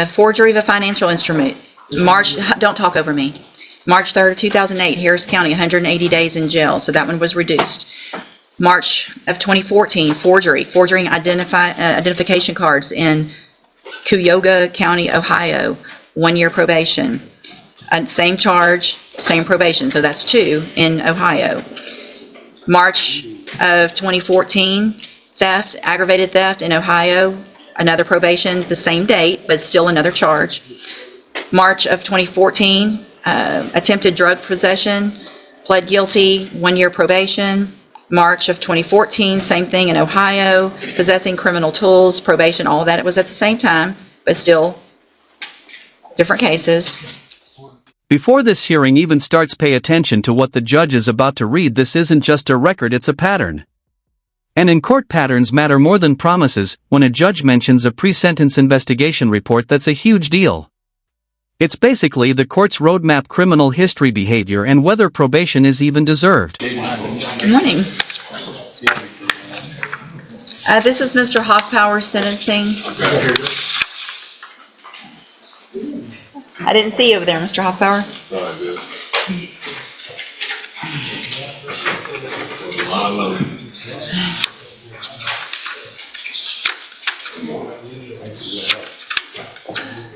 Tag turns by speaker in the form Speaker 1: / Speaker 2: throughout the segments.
Speaker 1: Forgery of a financial instrument. Don't talk over me. March 3rd, 2008, Harris County, 180 days in jail. So that one was reduced. March of 2014, forging identification cards in Cuyahoga County, Ohio, 1 year probation. Same charge, same probation, so that's 2 in Ohio. March of 2014, aggravated theft in Ohio, another probation, the same date, but still another charge. March of 2014, attempted drug possession, pled guilty, 1 year probation. March of 2014, same thing in Ohio, possessing criminal tools, probation, all that. It was at the same time, but still different cases.
Speaker 2: Before this hearing even starts, pay attention to what the judge is about to read. This isn't just a record, it's a pattern. And in court, patterns matter more than promises. When a judge mentions a pre-sentence investigation report, that's a huge deal. It's basically the court's roadmap: criminal history, behavior, and whether probation is even deserved.
Speaker 1: Good morning. This is Mr. Hoffpower's sentencing. I didn't see you over there, Mr. Hoffpower.
Speaker 3: No, I did.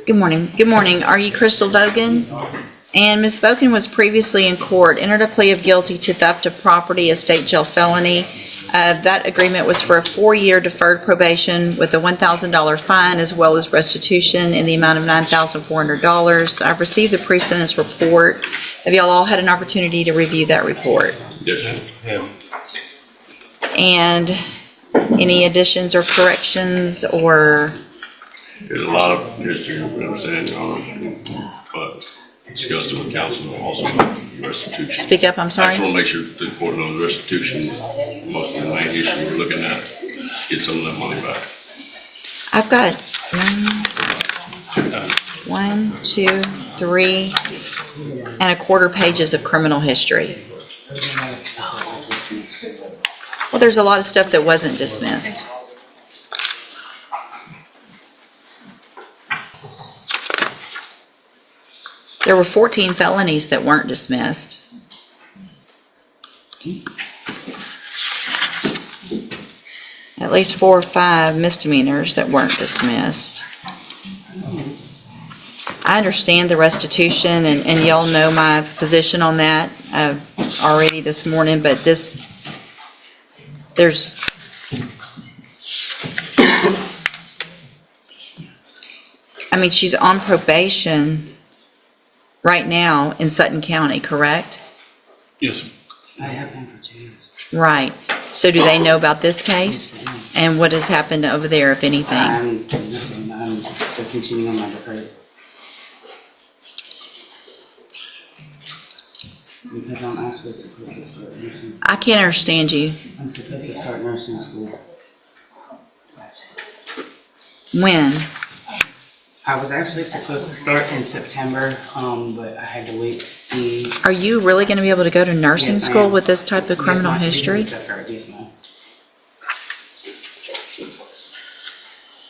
Speaker 1: Good morning. Good morning. Are you Crystal Bogan? And Ms. Bogan was previously in court, entered a plea of guilty to theft of property, a state jail felony. That agreement was for a 4-year deferred probation with a $1,000 fine, as well as restitution in the amount of $9,400. I've received the pre-sentence report. Have y'all all had an opportunity to review that report?
Speaker 3: Yes.
Speaker 1: And any additions or corrections or?
Speaker 3: There's a lot of history, we understand, Your Honor, but discussed it with counsel, also restitution.
Speaker 1: Speak up, I'm
Speaker 3: I
Speaker 1: sorry.
Speaker 3: just want to make sure the court knows restitution, most of the main issue we're looking at, get some of that money back.
Speaker 1: I've got 1, 2, 3 and a quarter pages of criminal history. Well, there's a lot of stuff that wasn't dismissed. There were 14 felonies that weren't dismissed. At least 4 or 5 misdemeanors that weren't dismissed. I understand the restitution, and y'all know my position on that already this morning, but she's on probation right now in Sutton County, correct?
Speaker 3: Yes.
Speaker 4: I have been for 2 years.
Speaker 1: Right. So do they know about this case? And what has happened over there, if anything?
Speaker 4: I'm still continuing on my deferred. Because I'm actually supposed to start nursing.
Speaker 1: I can't understand you.
Speaker 4: I'm supposed to start nursing school.
Speaker 1: When?
Speaker 4: I was actually supposed to start in September, but I had to wait to see.
Speaker 1: Are you really going to be able to go to nursing
Speaker 4: Yes, I
Speaker 1: school
Speaker 4: am.
Speaker 1: with this type of criminal
Speaker 4: Yes, ma'am.
Speaker 1: history?
Speaker 4: This is deferred, yes, ma'am.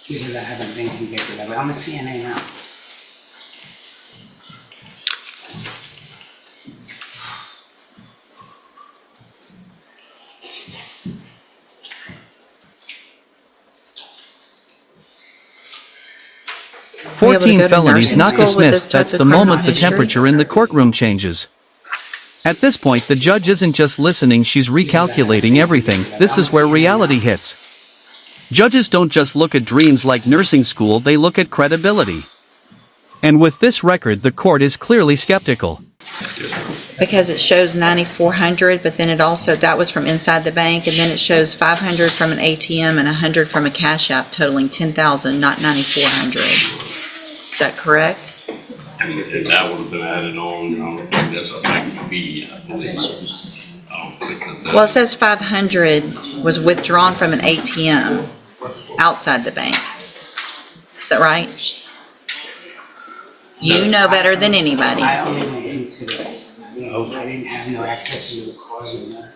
Speaker 4: Because I haven't been convicted of it. I'm a CNA now.
Speaker 1: Be able to
Speaker 2: 14
Speaker 1: go to
Speaker 2: felonies
Speaker 1: nursing
Speaker 2: not
Speaker 1: school with this
Speaker 2: dismissed.
Speaker 1: type
Speaker 2: That's
Speaker 1: of
Speaker 2: the
Speaker 1: criminal
Speaker 2: moment the
Speaker 1: history?
Speaker 2: temperature in the courtroom changes. At this point, the judge isn't just listening, she's recalculating everything. This is where reality hits. Judges don't just look at dreams like nursing school, they look at credibility. And with this record, the court is clearly skeptical.
Speaker 1: Because it shows 9,400, but then that was from inside the bank, and then it shows 500 from an ATM and 100 from a cash app, totaling 10,000, not 9,400. Is that correct?
Speaker 3: And that would have been added on, Your Honor, that's a bank fee, I believe. I don't think that.
Speaker 1: Well, it says 500 was withdrawn from an ATM outside the bank. Is that right? You know better than anybody.
Speaker 4: I only went into it. I didn't have no access to the cars and that.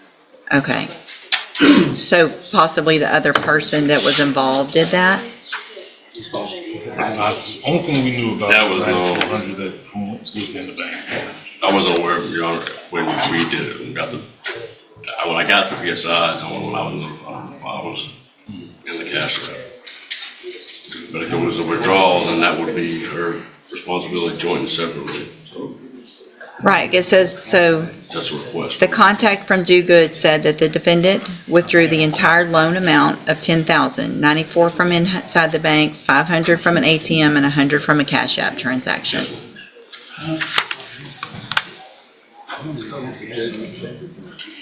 Speaker 1: Okay. So possibly the other person that was involved did that?
Speaker 4: Because
Speaker 5: The only thing we knew about
Speaker 3: That was
Speaker 5: was
Speaker 3: no-
Speaker 5: the 400 that from within the bank.
Speaker 3: I wasn't aware of it, Your Honor, when we did it, when I got the PSIs, when I was notified, if I was in the cash wrap. But if it was a withdrawal, then that would be her responsibility joint and separately, so
Speaker 1: Right, it says, so
Speaker 3: that's a request.
Speaker 1: the contact from Do Good said that the defendant withdrew the entire loan amount of $10,000, 94 from inside the bank, 500 from an ATM, and 100 from a Cash App transaction.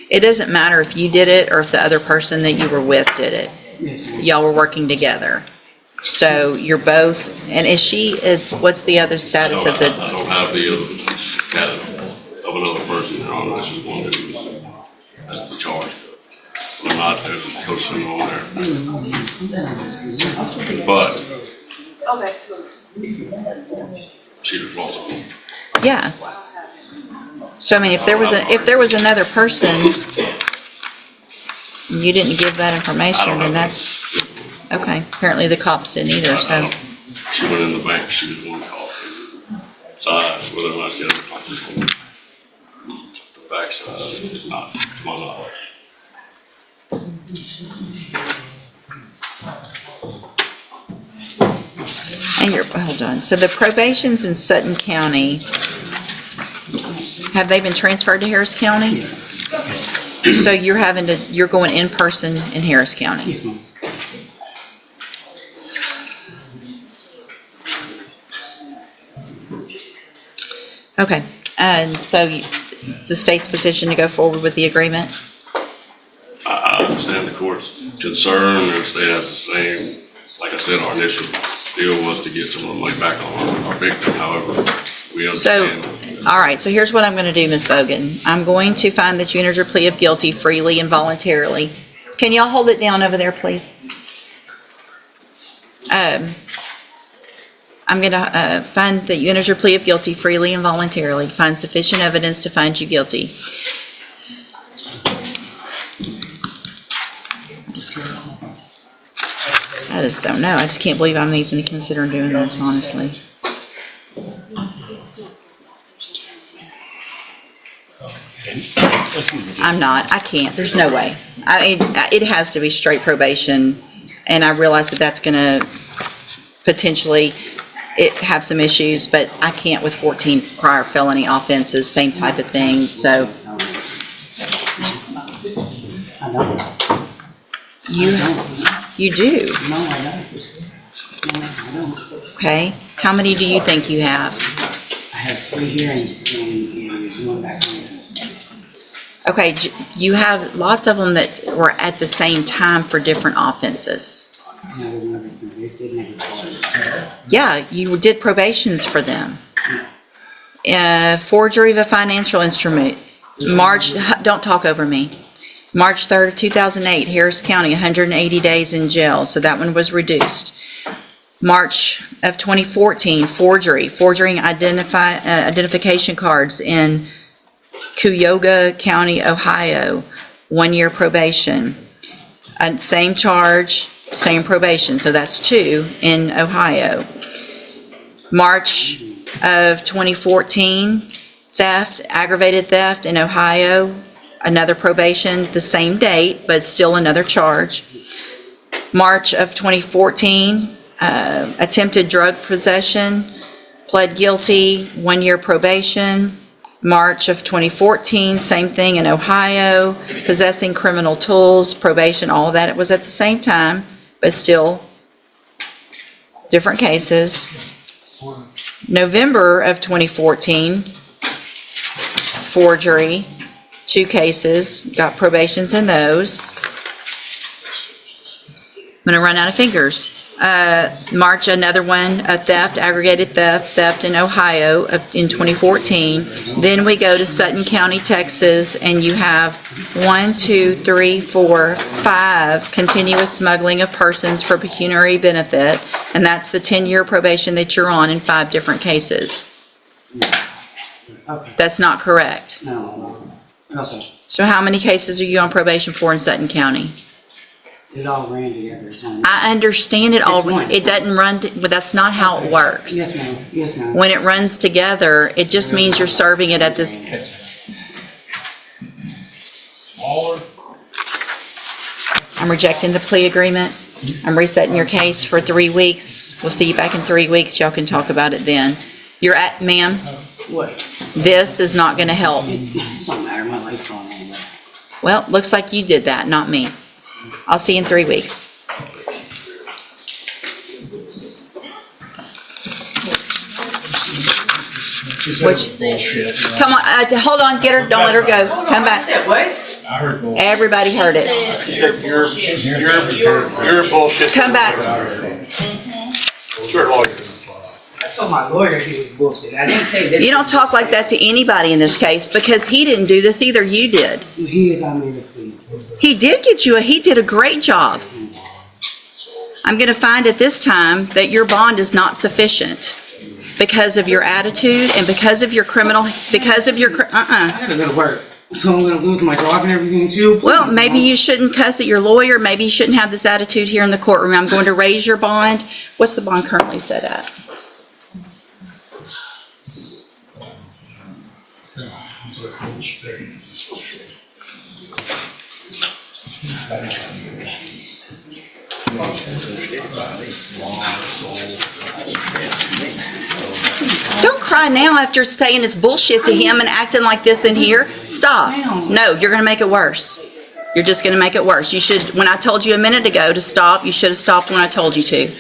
Speaker 1: It doesn't matter if you did it or if the other person that you were with did it. Y'all were working together. So you're both, and what's the other status of
Speaker 3: I
Speaker 1: the,
Speaker 3: don't have the other status of another person, Your Honor, that's just one that was, that's the charge. I'm not, there's a person on there. But. Okay. She's responsible.
Speaker 1: yeah. So I mean, if there was another person, and you didn't give that information, then that's, okay. Apparently the cops didn't either, so.
Speaker 3: She went in the bank, she was the one called. Size, whether or not she has a conflict. The backside is not, to my knowledge.
Speaker 1: And hold on, so the probations in Sutton County, have they been transferred to Harris County? So you're going in person in Harris County?
Speaker 4: Yes, ma'am.
Speaker 1: Okay, and so it's the state's position to go forward with the agreement?
Speaker 3: I understand the court's concern, and the state has the same, like I said, our initial deal was to get some of the money back on our victim, however, we
Speaker 1: So,
Speaker 3: understand.
Speaker 1: all right, so here's what I'm gonna do, Ms. Bogan. I'm going to find that you entered your plea of guilty freely and voluntarily. Can y'all hold it down over there, please? I'm gonna find that you entered your plea of guilty freely and voluntarily, find sufficient evidence to find you guilty. I just don't know. I just can't believe I'm even considering doing this, honestly. I'm not. I can't. There's no way. I mean, it has to be straight probation, and I realize that that's going to potentially have some issues, but I can't with 14 prior felony offenses, same type of thing. So
Speaker 4: I don't.
Speaker 1: you do.
Speaker 4: No, I don't. No, I don't.
Speaker 1: Okay. How many do you think you have?
Speaker 4: I have 3 here and one back home.
Speaker 1: Okay, you have lots of them that were at the same time for different offenses.
Speaker 4: And I was never convicted, never charged.
Speaker 1: Yeah, you did probations for them. Forgery of a financial instrument. Don't talk over me. March 3rd, 2008, Harris County, 180 days in jail, so that one was reduced. March of 2014, forging identification cards in Cuyahoga County, Ohio, 1 year probation. Same charge, same probation, so that's 2 in Ohio. March of 2014, aggravated theft in Ohio, another probation, the same date, but still another charge. March of 2014, attempted drug possession, pled guilty, 1 year probation. March of 2014, same thing in Ohio, possessing criminal tools, probation, all that. It was at the same time, but still different cases. November of 2014, forgery, 2 cases, got probations in those. I'm gonna run out of fingers. March, another one, a theft, aggravated theft in Ohio in 2014. Then we go to Sutton County, Texas, and you have 1, 2, 3, 4, 5 continuous smuggling of persons for pecuniary benefit, and that's the 10-year probation that you're on in 5 different cases.
Speaker 4: Okay.
Speaker 1: That's not correct.
Speaker 4: No. Okay.
Speaker 1: So how many cases are you on probation for in Sutton County?
Speaker 4: It all ran together. So.
Speaker 1: I understand it all.
Speaker 4: Yes, ma'am.
Speaker 1: It doesn't run, but that's not how it works.
Speaker 4: Yes, ma'am. Yes, ma'am.
Speaker 1: When it runs together, it just means you're serving it at this. I'm rejecting the plea agreement. I'm resetting your case for 3 weeks. We'll see you back in 3 weeks. Y'all can talk about it then. You're at, ma'am,
Speaker 4: What?
Speaker 1: this is not gonna help.
Speaker 4: It don't matter. My life's going on.
Speaker 1: Well, looks like you did that, not me. I'll see you in 3 weeks. Come on, hold on, get her, don't let her go. Come back.
Speaker 5: I heard bullshit.
Speaker 1: Everybody heard it.
Speaker 5: You're bullshit.
Speaker 1: Come back.
Speaker 5: Sure, lawyer.
Speaker 4: I told my lawyer he was bullshit. I didn't say this.
Speaker 1: You don't talk like that to anybody in this case because he didn't do this either, you did.
Speaker 4: He got me the plea.
Speaker 1: He did he did a great job. I'm gonna find at this time that your bond is not sufficient because of your attitude and because of your
Speaker 4: I gotta go to work. So I'm gonna lose my job and everything too.
Speaker 1: Well, maybe you shouldn't cuss at your lawyer. Maybe you shouldn't have this attitude here in the courtroom. I'm going to raise your bond. What's the bond currently set at? Don't cry now after saying it's bullshit to him and acting like this in here. Stop. No, you're going to make it worse. You're just going to make it worse. You should, when I told you a minute ago to stop, you should have stopped when I told you to.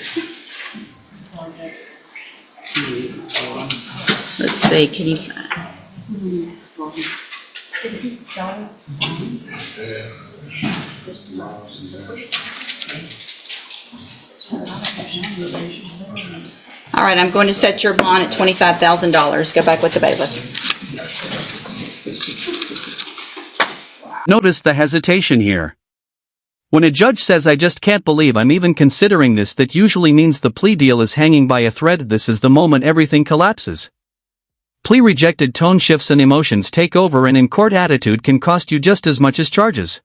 Speaker 1: Let's see, can you... All right, I'm going to set your bond at $25,000. Go back with the bailiff.
Speaker 2: Notice the hesitation here. When a judge says I just can't believe I'm even considering this, that usually means the plea deal is hanging by a thread. This is the moment everything collapses. Plea rejected, tone shifts and emotions take over, and in court attitude can cost you just as much as charges.